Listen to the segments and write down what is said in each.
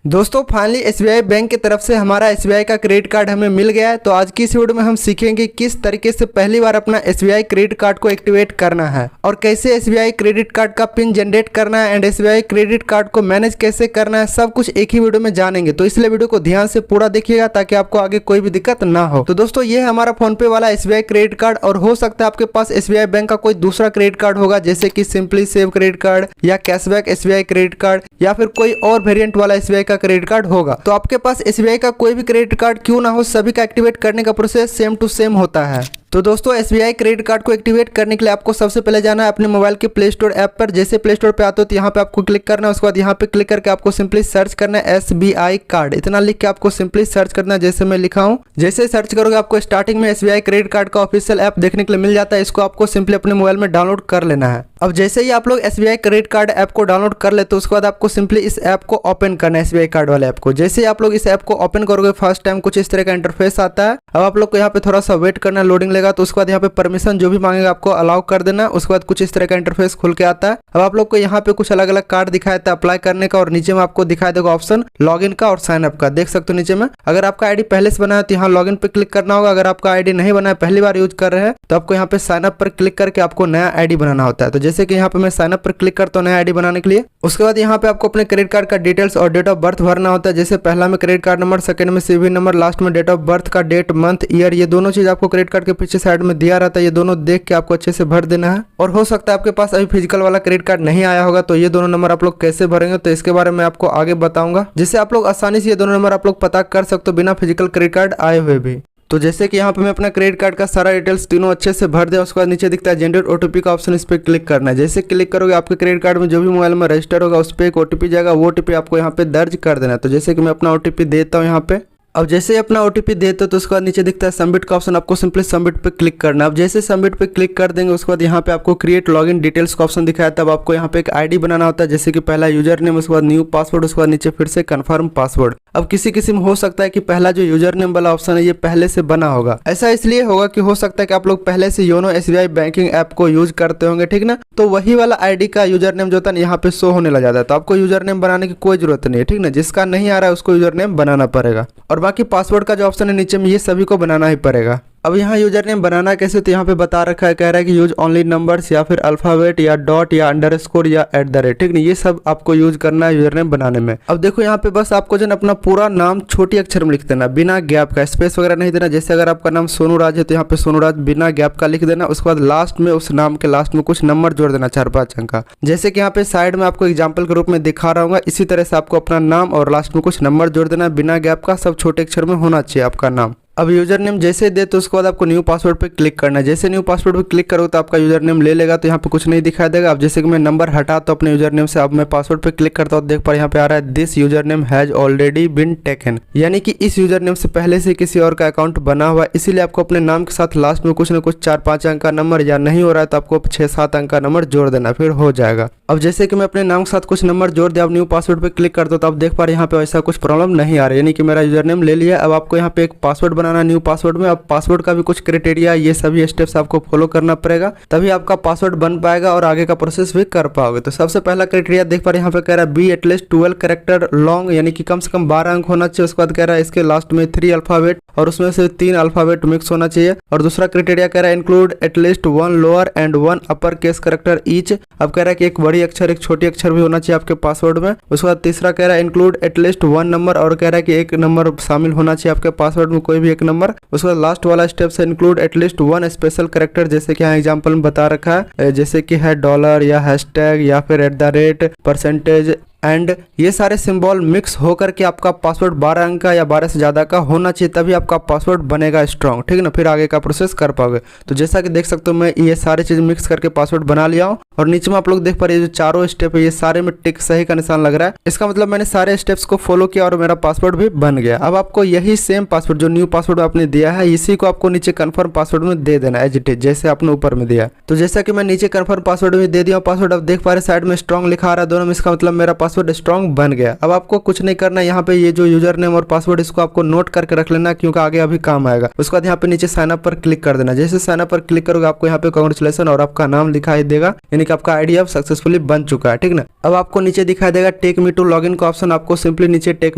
दोस्तों finally SBI bank की तरफ से हमारा एसबीआई का क्रेडिट कार्ड हमें मिल गया है। तो आज की इस वीडियो में हम सीखेंगे किस तरीके से पहली बार अपना एसबीआई क्रेडिट कार्ड को एक्टिवेट करना है और कैसे एसबीआई क्रेडिट कार्ड का पिन जनरेट करना है एंड एसबीआई क्रेडिट कार्ड को मैनेज कैसे करना है, सब कुछ एक ही वीडियो में जानेंगे। तो इसलिए वीडियो को ध्यान से पूरा देखिएगा ताकि आपको आगे कोई भी दिक्कत ना हो। तो दोस्तों ये है हमारा फोन पे वाला एसबीआई क्रेडिट कार्ड और हो सकता है आपके पास एसबीआई बैंक का कोई दूसरा क्रेडिट कार्ड होगा जैसे कि सिंपली सेव क्रेडिट कार्ड या कैशबैक एसबीआई क्रेडिट कार्ड या फिर कोई और वेरिएंट वाला एसबीआई का क्रेडिट कार्ड होगा। तो आपके पास एसबीआई का कोई भी क्रेडिट कार्ड क्यों ना हो, सभी का एक्टिवेट करने का प्रोसेस सेम टू सेम होता है। तो दोस्तों एसबीआई क्रेडिट कार्ड को एक्टिवेट करने के लिए आपको सबसे पहले जाना है अपने मोबाइल के प्ले स्टोर ऐप पर। जैसे प्ले स्टोर पे आते हो तो यहाँ पे आपको क्लिक करना है, उसके बाद यहाँ पे क्लिक करके आपको सिंपली सर्च करना है एसबीआई कार्ड, इतना लिख के आपको सिंपली सर्च करना है जैसे मैं लिखा हूँ। जैसे सर्च करोगे आपको स्टार्टिंग में एसबीआई क्रेडिट कार्ड का ऑफिशियल ऐप देखने के लिए मिल जाता है, इसको आपको सिंपली अपने मोबाइल में डाउनलोड कर लेना है। अब जैसे ही आप लोग एसबीआई क्रेडिट कार्ड ऐप को डाउनलोड कर लेते हो उसके बाद आपको सिंपली इस ऐप को ओपन करना है, एसबीआई कार्ड वाले ऐप को। जैसे ही आप लोग इस ऐप को ओपन करोगे फर्स्ट टाइम कुछ इस तरह का इंटरफेस आता है। अब आप लोग को यहाँ पे थोड़ा सा वेट करना है, लोडिंग लेगा। तो उसके बाद यहाँ पे परमिशन जो भी मांगेगा आपको अलाउ कर देना। उसके बाद कुछ इस तरह का इंटरफेस खुल के आता है। अब आप लोग को यहाँ पे कुछ अलग अलग कार्ड दिखाया था अप्लाई करने का और नीचे में आपको दिखाई देगा ऑप्शन लॉगिन का और साइन अप का, देख सकते हो नीचे में। अगर आपका आईडी पहले से बना है तो यहाँ लॉगिन पे क्लिक करना होगा। अगर आपका आईडी नहीं बना है, पहली बार यूज कर रहे हैं, तो आपको यहाँ पे साइन अप पर क्लिक करके आपको नया आईडी बनाना होता है। तो जैसे कि यहाँ पे मैं साइन अप पर क्लिक करता हूँ नया आईडी बनाने के लिए। उसके बाद यहाँ पे आपको अपने क्रेडिट कार्ड का डिटेल्स और डेट ऑफ बर्थ भरना होता है। जैसे पहला में क्रेडिट कार्ड नंबर, सेकंड में सीवी नंबर, लास्ट में डेट ऑफ बर्थ का डेट, मंथ, ईयर, ये दोनों चीज आपको क्रेडिट कार्ड के पीछे साइड में दिया रहता है। ये दोनों देख के आपको अच्छे से भर देना है। और हो सकता है आपके पास अभी फिजिकल वाला क्रेडिट कार्ड नहीं आया होगा, तो ये दोनों नंबर आप लोग कैसे भरेंगे तो इसके बारे में आपको आगे बताऊंगा, जिससे आप लोग आसानी से ये दोनों नंबर आप लोग पता कर सकते हो बिना फिजिकल क्रेडिट कार्ड आए हुए भी। तो जैसे कि यहाँ पे मैं अपना क्रेडिट कार्ड का सारा डिटेल्स तीनों अच्छे से भर दिया। उसके बाद नीचे दिखता है जनरेट ओटीपी का ऑप्शन, इस पर क्लिक करना है। जैसे क्लिक करोगे आपके क्रेडिट कार्ड में जो भी मोबाइल में रजिस्टर होगा उस पर एक ओटीपी जाएगा, वो ओटीपी आपको यहाँ पे दर्ज कर देना है। तो जैसे कि मैं अपना ओटीपी देता हूँ यहाँ पे। अब जैसे ही अपना ओटीपी देते हो तो उसके बाद नीचे दिखता है सबमिट का ऑप्शन, आपको सिंपली सबमिट पे क्लिक करना है। अब जैसे सबमिट पे क्लिक कर देंगे उसके बाद यहाँ पे आपको क्रिएट लॉगिन डिटेल्स का ऑप्शन दिखाया था। अब आपको यहाँ पे एक आईडी बनाना होता है, जैसे कि पहला यूजर नेम, उसके बाद न्यू पासवर्ड, उसके बाद नीचे फिर से कंफर्म पासवर्ड। अब किसी में हो सकता है कि पहला जो यूजर नेम वाला ऑप्शन है ये पहले से बना होगा। ऐसा इसलिए होगा कि हो सकता है कि आप लोग पहले से योनो एसबीआई बैंकिंग ऐप को यूज करते होंगे, ठीक ना। तो वही वाला आईडी का यूजर नेम जो होता है यहाँ पे शो होने लग जाता है। तो आपको यूजर नेम बनाने की कोई जरूरत नहीं है, ठीक ना। जिसका नहीं आ रहा है उसको यूजर नेम बनाना पड़ेगा। और बाकी पासवर्ड का जो ऑप्शन है नीचे में, ये सभी को बनाना ही पड़ेगा। अब यहाँ यूजर नेम बनाना कैसे, तो यहाँ पे बता रखा है, कह रहा है कि यूज ओनली नंबर्स या फिर अल्फाबेट या डॉट या अंडरस्कोर या @, ठीक नहीं। ये सब आपको यूज करना है यूजर नेम बनाने में। अब देखो यहाँ पे बस आपको जो है अपना पूरा नाम छोटी अक्षर में लिख देना, बिना गैप का, स्पेस वगैरह नहीं देना। जैसे अगर आपका नाम सोनू राज है तो यहाँ पे सोनू राज बिना गैप का लिख देना। उसके बाद लास्ट में उस नाम के लास्ट में कुछ नंबर जोड़ देना, 4-5 अंक का। जैसे कि यहाँ पे साइड में आपको एग्जाम्पल के रूप में दिखा रहा हूँ, इसी तरह से आपको अपना नाम और लास्ट में कुछ नंबर जोड़ देना बिना गैप का, सब छोटे अक्षर में होना चाहिए आपका नाम। अब यूजर नेम जैसे दे तो उसके बाद आपको न्यू पासवर्ड पे क्लिक करना है। जैसे न्यू पासवर्ड पे क्लिक करो तो आपका यूजर नेम ले लेगा, तो यहाँ पे कुछ नहीं दिखाई देगा। अब जैसे कि मैं नंबर हटा तो अपने यूजर नेम से, अब मैं पासवर्ड पे क्लिक करता हूँ, देख पा यहाँ पे आ रहा है this user name has already been taken, यानी कि इस यूजर नेम से पहले से किसी और का अकाउंट बना हुआ है। इसीलिए आपको अपने नाम के साथ लास्ट में कुछ ना कुछ 4-5 अंक का नंबर, या नहीं हो रहा है तो आपको 6-7 अंक का नंबर जोड़ देना, फिर हो जाएगा। अब जैसे कि मैं अपने नाम के साथ कुछ नंबर जोड़ दिया, अब न्यू पासवर्ड पे क्लिक करता हूँ तो आप देख पा रहे हैं यहाँ पे ऐसा कुछ प्रॉब्लम नहीं आ रहा है, यानी कि मेरा यूजर नेम ले लिया। अब आपको यहाँ पे एक पासवर्ड बनाना न्यू पासवर्ड में। अब पासवर्ड का भी कुछ क्राइटेरिया, ये सभी स्टेप्स आपको फॉलो करना पड़ेगा, तभी आपका पासवर्ड बन पाएगा और आगे का प्रोसेस भी कर पाओगे। तो सबसे पहला क्राइटेरिया देख पा रहे हैं यहाँ पे कह रहा है बी एटलीस्ट 12 कैरेक्टर लॉन्ग, यानी कि कम से कम 12 अंक होना चाहिए। उसके बाद कह रहा है इसके लास्ट में 3 अल्फाबेट और उसमें से 3 अल्फाबेट मिक्स होना चाहिए। और दूसरा क्राइटेरिया कह रहा है include at least 1 lower and 1 upper case character each. अब कह रहा है कि एक बड़ी अक्षर एक छोटी अक्षर भी होना चाहिए आपके पासवर्ड में। उसके बाद तीसरा कह रहा है इंक्लूड एटलीस्ट 1 नंबर, और कह रहा है कि एक नंबर शामिल होना चाहिए आपके पासवर्ड में, कोई भी एक नंबर। उसके बाद लास्ट वाला स्टेप से इंक्लूड एटलीस्ट 1 स्पेशल कैरेक्टर, जैसे कि यहाँ एग्जांपल में बता रखा है, जैसे कि है डॉलर या हैशटैग या फिर @ परसेंटेज एंड ये सारे सिंबल मिक्स होकर के आपका पासवर्ड 12 अंक का या 12 से ज़्यादा का होना चाहिए, तभी आपका पासवर्ड बनेगा स्ट्रॉन्ग, ठीक ना। फिर आगे का प्रोसेस कर पाओगे। तो जैसा कि देख सकते हो मैं ये सारी चीज़ मिक्स करके पासवर्ड बना लिया हूँ। और नीचे में आप लोग देख पा रहे हैं जो चारों स्टेप है ये सारे में टिक सही का निशान लग रहा है। इसका मतलब मैंने सारे स्टेप्स को फॉलो किया और मेरा पासवर्ड भी बन गया। अब आपको यही सेम पासवर्ड जो न्यू पासवर्ड आपने दिया है, इसी को आपको नीचे कंफर्म पासवर्ड में दे देना एज इट इज, जैसे आपने ऊपर में दिया। तो जैसा कि मैं नीचे कंफर्म पासवर्ड में दे दिया पासवर्ड, अब देख पा रहे साइड में स्ट्रॉन्ग लिखा आ रहा है दोनों में, इसका मतलब मेरा पासवर्ड स्ट्रॉन्ग बन गया। अब आपको कुछ नहीं करना, यहाँ पे ये जो यूजर नेम और पासवर्ड इसको आपको नोट करके रख लेना, क्योंकि आगे अभी काम आएगा। उसके बाद यहाँ पे नीचे साइन अप पर क्लिक कर देना। जैसे साइन अप पर क्लिक करोगे आपको यहाँ पे कांग्रेचुलेशन और आपका नाम दिखाई देगा। यानी कि आपका आईडी अब सक्सेसफुली बन चुका है, ठीक ना। अब आपको नीचे दिखाई देगा टेक मी टू लॉगिन का ऑप्शन, आपको सिंपली नीचे टेक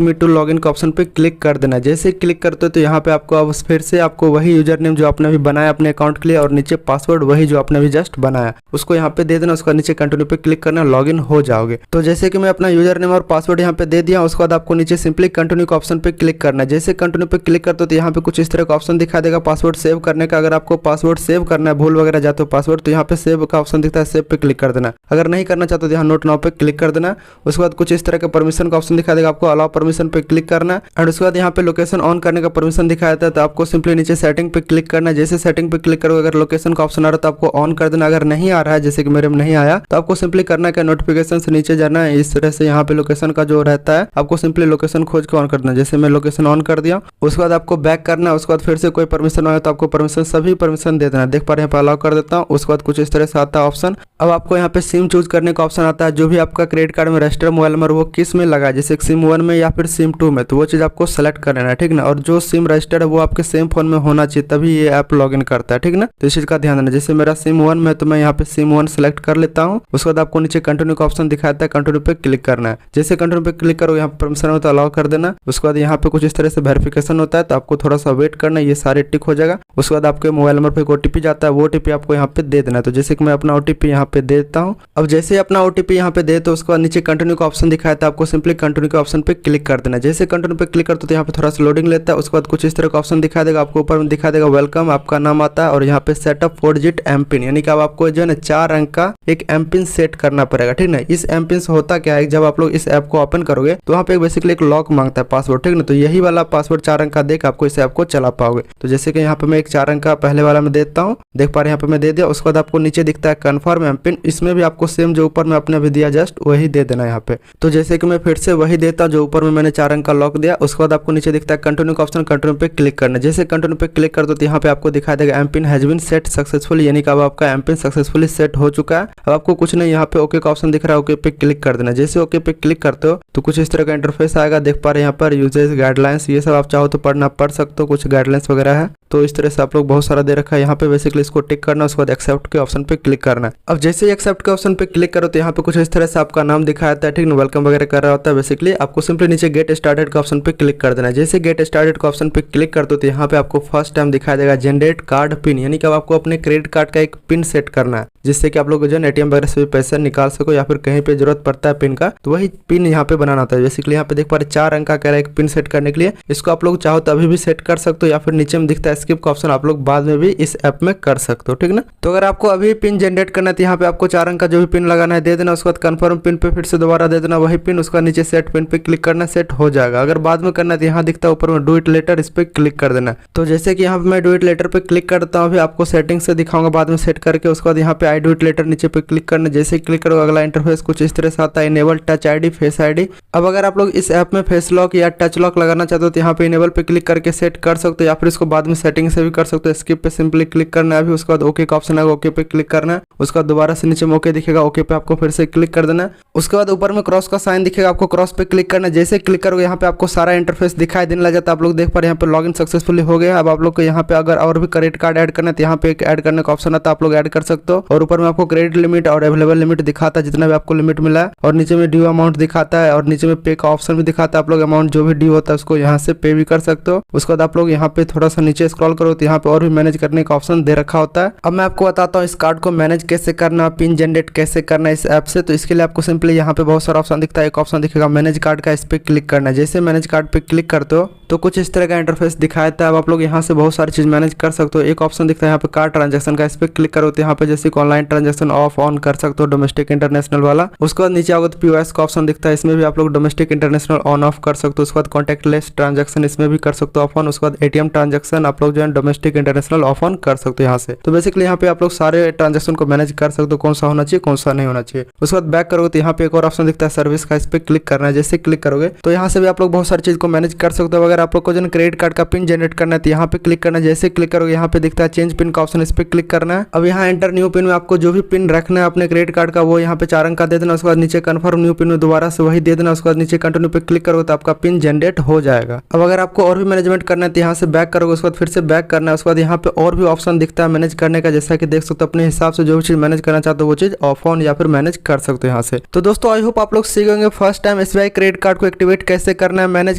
मी टू लॉगिन का ऑप्शन पे क्लिक कर देना। जैसे क्लिक करते हो तो यहाँ पे आपको अब फिर से आपको वही यूजर नेम जो आपने अभी बनाया अपने अकाउंट के लिए और नीचे पासवर्ड वही जो आपने अभी जस्ट बनाया उसको यहाँ पे दे देना। उसका नीचे कंटिन्यू पे क्लिक करना, लॉगिन हो जाओगे। तो जैसे कि मैं अपना यूजर नेम और पासवर्ड यहाँ पे दे दिया, उसके बाद आपको नीचे सिंपली कंटिन्यू का ऑप्शन पे क्लिक करना है। जैसे कंटिन्यू पे क्लिक करते हो तो यहाँ पे कुछ इस तरह का ऑप्शन दिखा देगा पासवर्ड सेव करने का। अगर आपको पासवर्ड सेव करना है, भूल वगैरह जाते हो पासवर्ड, तो यहाँ पे सेव का ऑप्शन दिखता है, सेव पे क्लिक कर देना। अगर नहीं करना चाहते तो यहाँ नोट नाउ पे क्लिक कर देना। उसके बाद कुछ इस तरह का परमिशन का ऑप्शन दिखा देगा, आपको अलाउ परमिशन पे क्लिक करना है। और उसके बाद यहाँ पे लोकेशन ऑन करने का परमिशन दिखाया था, तो आपको सिंपली नीचे सेटिंग पे क्लिक करना है। जैसे सेटिंग पे क्लिक करोगे, अगर लोकेशन का ऑप्शन आ रहा है तो आपको ऑन कर देना। अगर नहीं आ रहा है, जैसे कि मेरे में नहीं आया, तो आपको सिंपली करना है नोटिफिकेशन से नीचे जाना है। इस तरह से यहाँ पे लोकेशन का जो रहता है आपको सिंपली लोकेशन खोज के ऑन कर देना। जैसे मैं लोकेशन ऑन कर दिया, उसके बाद आपको बैक करना है। उसके बाद फिर से कोई परमिशन आए तो आपको परमिशन सभी परमिशन दे देना। देख पा रहे हैं, यहाँ पे अलाउ कर देता हूँ। उसके बाद कुछ इस तरह से आता है ऑप्शन। अब आपको यहाँ पे सिम चूज करने का ऑप्शन आता है। जो भी आपका क्रेडिट कार्ड में रजिस्टर मोबाइल नंबर वो किस में लगा है, जैसे सिम 1 में या फिर सिम 2 में, तो वो चीज आपको सेलेक्ट कर लेना है, ठीक ना। और जो सिम रजिस्टर है वो आपके सेम फोन में होना चाहिए, तभी ये ऐप लॉग इन करता है, ठीक ना। तो इस चीज का ध्यान देना। जैसे मेरा सिम 1 में, तो मैं यहाँ पे सिम 1 सेलेक्ट कर लेता हूँ। उसके बाद आपको नीचे कंटिन्यू का ऑप्शन दिखाता है, कंटिन्यू पे क्लिक करना है। जैसे कंटिन्यू पे क्लिक करो, यहाँ पे परमिशन हो तो अलाउ कर देना। उसके बाद यहाँ पे कुछ इस तरह से वेरिफिकेशन होता है, तो आपको थोड़ा सा वेट करना, ये सारे टिक हो जाएगा। उसके बाद आपके मोबाइल नंबर पे एक ओटीपी जाता है, वो ओटीपी आपको यहाँ पे दे देना। तो जैसे कि मैं अपना ओटीपी यहाँ पे देता हूँ। अब जैसे अपना ओटीपी यहाँ पे दे तो उसके बाद नीचे कंटिन्यू का ऑप्शन दिखाया था, आपको सिंपली कंटिन्यू के ऑप्शन पे क्लिक कर देना। जैसे कंटिन्यू पे क्लिक करते तो यहाँ पे थोड़ा सा लोडिंग लेता है। उसके बाद कुछ इस तरह का ऑप्शन दिखा देगा, आपको ऊपर में दिखा देगा वेलकम, आपका नाम आता है और यहाँ पे सेटअप 4 डिजिट एम पिन, यानी कि अब आपको जो है ना 4 अंक का एक एम पिन सेट करना पड़ेगा, ठीक ना। इस एम पिन से होता क्या है, जब आप लोग इस ऐप को ओपन करोगे तो वहाँ पे बेसिकली एक लॉक मांगता है पासवर्ड, ठीक ना। तो यही वाला पासवर्ड 4 अंक का देकर आपको इस ऐप को चला पाओगे। तो जैसे कि यहाँ पे मैं एक 4 अंक का पहले वाला में देता हूँ, देख पा रहे हैं यहाँ पे मैं दे दिया। उसके बाद आपको नीचे दिखता है कन्फर्म एम पिन, इसमें भी आपको सेम जो ऊपर में आपने अभी दिया जस्ट वही दे देना यहाँ पे। तो जैसे कि मैं फिर से वही देता हूँ जो ऊपर में मैंने 4 अंक का लॉक दिया। उसके बाद आपको नीचे दिखता है कंटिन्यू का ऑप्शन, कंटिन्यू पे क्लिक करना। जैसे कंटिन्यू पे क्लिक कर दो तो यहाँ पे आपको दिखा देगा M PIN has been set successfully, यानी कि अब आपका एम पिन सक्सेसफुली सेट हो चुका है। अब आपको कुछ नहीं, यहाँ पे ओके का ऑप्शन दिख रहा है, ओके पे क्लिक कर देना। जैसे ओके पे क्लिक करते हो तो कुछ इस तरह का इंटरफेस आएगा, देख पा रहे हैं यहाँ पर यूजेज गाइडलाइंस, ये सब आप चाहो तो पढ़ सकते हो, कुछ गाइडलाइंस वगैरह है। तो इस तरह से आप लोग बहुत सारा दे रखा है यहाँ पे, बेसिकली इसको टिक करना। उसके बाद एक्सेप्ट के ऑप्शन पे क्लिक करना है। अब जैसे ही एक्सेप्ट के ऑप्शन पे क्लिक करो तो यहाँ पे कुछ इस तरह से आपका नाम दिखाता है, ठीक ना, वेलकम वगैरह कर रहा होता है। बेसिकली आपको सिंपली नीचे गेट स्टार्टेड का ऑप्शन पे क्लिक कर देना है। जैसे गेट स्टार्टेड का ऑप्शन पे क्लिक करते हो तो यहाँ पे आपको फर्स्ट टाइम दिखाई देगा जनरेट कार्ड पिन, यानी कि अब आपको अपने क्रेडिट कार्ड का एक पिन सेट करना है, जिससे कि आप लोग जो एटीएम वगैरह से भी पैसा निकाल सको या फिर कहीं पे जरूरत पड़ता है पिन का, तो वही पिन यहाँ पे बनाना होता है। बेसिकली यहाँ पे देख पा रहे 4 अंक का कह रहा है एक पिन सेट करने के लिए। इसको आप लोग चाहो तो अभी भी सेट कर सकते हो या फिर नीचे में दिखता है स्किप का ऑप्शन, आप लोग बाद में भी इस ऐप में कर सकते हो, ठीक ना। तो अगर आपको अभी पिन जनरेट करना है तो यहाँ पे आपको 4 अंक का जो भी पिन लगाना है दे देना। उसके बाद कंफर्म पिन पे फिर से दोबारा दे देना वही पिन। उसका नीचे सेट पिन पे क्लिक करना, सेट हो जाएगा। अगर बाद में करना है तो यहाँ दिखता है ऊपर में डू इट लेटर, इस पे क्लिक कर देना। तो जैसे कि यहाँ पे मैं डू इट लेटर पे क्लिक करता हूँ, अभी आपको सेटिंग से दिखाऊंगा बाद में सेट करके। उसके बाद यहाँ पे आई डू इट लेटर नीचे पे क्लिक करना। जैसे क्लिक करोगे अगला इंटरफेस कुछ इस तरह से आता है, enable touch ID face ID. अब अगर आप लोग इस ऐप में फेस लॉक या टच लॉक लगाना चाहते हो तो यहाँ पे इनेबल पे क्लिक करके सेट कर सकते हो या फिर इसको बाद में सेटिंग से भी कर सकते हो। स्किप पे सिंपली क्लिक करना है अभी। उसके बाद ओके का ऑप्शन आएगा, ओके पे क्लिक करना है। उसके बाद दोबारा से नीचे में ओके दिखेगा, ओके पे आपको फिर से क्लिक कर देना है। उसके बाद ऊपर में क्रॉस का साइन दिखेगा, आपको क्रॉस पे क्लिक करना है। जैसे क्लिक करोगे यहाँ पे आपको सारा इंटरफेस दिखाई देने लग जाता है। आप लोग देख पा रहे हैं यहाँ पे लॉगिन सक्सेसफुली हो गया। अब आप लोग को यहाँ पे अगर और भी क्रेडिट कार्ड ऐड करना है तो यहाँ पे एक ऐड करने का ऑप्शन आता है, आप लोग ऐड कर सकते हो। और ऊपर में आपको क्रेडिट लिमिट और अवेलेबल लिमिट दिखाता है, जितना भी आपको लिमिट मिला है। और नीचे में ड्यू अमाउंट दिखाता है और नीचे में पे का ऑप्शन भी दिखाता है। आप लोग अमाउंट जो भी ड्यू होता है उसको यहाँ से पे भी कर सकते हो। उसके बाद आप लोग यहाँ पे थोड़ा सा नीचे स्क्रॉल करो तो यहाँ पे और भी मैनेज करने का ऑप्शन दे रखा होता है। अब मैं आपको बताता हूँ इस कार्ड को मैनेज कैसे करना, पिन जनरेट कैसे करना इस ऐप से। तो इसके लिए आपको सिंपली यहाँ पे बहुत सारा ऑप्शन दिखता है। एक ऑप्शन दिखेगा मैनेज कार्ड का, इस पे क्लिक करना है। जैसे मैनेज कार्ड पे क्लिक करते हो तो कुछ इस तरह का इंटरफेस दिखाता है। अब आप लोग यहाँ से बहुत सारी चीज मैनेज कर सकते हो। एक ऑप्शन दिखता है यहाँ पे कार्ड ट्रांजैक्शन का, इस पे क्लिक करो तो यहाँ पे जैसे ऑनलाइन ट्रांजैक्शन ऑफ ऑन कर सकते हो, डोमेस्टिक इंटरनेशनल वाला। उसके बाद नीचे आओगे तो पीओएस का ऑप्शन दिखता है, इसमें भी आप लोग डोमेस्टिक इंटरनेशनल ऑन ऑफ कर सकते हो। उसके बाद कॉन्टैक्टलेस ट्रांजैक्शन इसमें भी कर सकते हो ऑफ ऑन। उसके बाद एटीएम ट्रांजैक्शन आप लोग जो है डोमेस्टिक इंटरनेशनल ऑफ ऑन कर सकते हो यहाँ से। तो बेसिकली यहाँ पे आप लोग सारे ट्रांजैक्शन को मैनेज कर सकते हो, कौन सा होना चाहिए कौन सा नहीं होना चाहिए। उसके बाद बैक करोगे तो यहाँ पे एक और ऑप्शन दिखता है सर्विस का, इस पे क्लिक करना है। जैसे क्लिक करोगे तो यहाँ से भी आप लोग बहुत सारी चीज को मैनेज कर सकते हो। अगर आप लोग को जो क्रेडिट कार्ड का पिन जनरेट करना है तो यहाँ पे क्लिक करना है। जैसे क्लिक करोगे यहाँ पे दिखता है चेंज पिन का ऑप्शन, इस पे क्लिक करना है। अब यहाँ एंटर न्यू पिन में आपको जो भी पिन रखना है अपने क्रेडिट कार्ड का वो यहाँ पे 4 अंक का दे देना। उसके बाद नीचे कन्फर्म न्यू पिन में दोबारा से वही दे देना। उसके बाद नीचे कंटिन्यू पे क्लिक करोगे तो आपका पिन जनरेट हो जाएगा। अब अगर आपको और भी मैनेजमेंट करना है तो यहाँ से बैक करोगे, उसके बाद फिर से बैक करना है। उसके बाद यहाँ पे और भी ऑप्शन दिखता है मैनेज करने का, जैसा कि देख सकते हो अपने हिसाब से जो भी चीज मैनेज करना चाहते हो वो चीज ऑफ ऑन या फिर मैनेज कर सकते हो यहाँ से। तो दोस्तों आई होप आप लोग सीखेंगे first time SBI credit card को एक्टिवेट कैसे करना है, मैनेज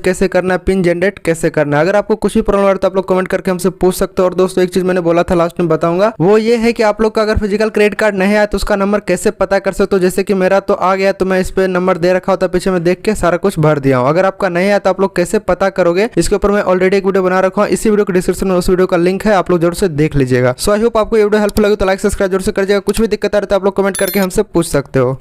कैसे करना है, पिन जनरेट कैसे करना है। अगर आपको कुछ भी प्रॉब्लम है तो आप लोग कमेंट करके हमसे पूछ सकते हो। और दोस्तों एक चीज मैंने बोला था लास्ट में बताऊंगा, वो ये है कि आप लोग का अगर फिजिकल क्रेडिट कार्ड नहीं आया तो उसका नंबर कैसे पता कर सकते हो। जैसे कि मेरा तो आ गया तो मैं इस पे नंबर दे रखा होता, पीछे में देख के सारा कुछ भर दिया हूँ। अगर आपका नहीं आया तो आप लोग कैसे पता करोगे, इसके ऊपर मैं ऑलरेडी एक वीडियो बना रखा हूँ। इसी वीडियो के डिस्क्रिप्शन में उस वीडियो का लिंक है, आप लोग जरूर से देख लीजिएगा। सो आई होप आपको ये वीडियो हेल्पफुल लगे तो लाइक सब्सक्राइब जरूर से कर दीजिएगा। कुछ भी दिक्कत आ रही है तो आप लोग कमेंट करके हमसे पूछ सकते हो।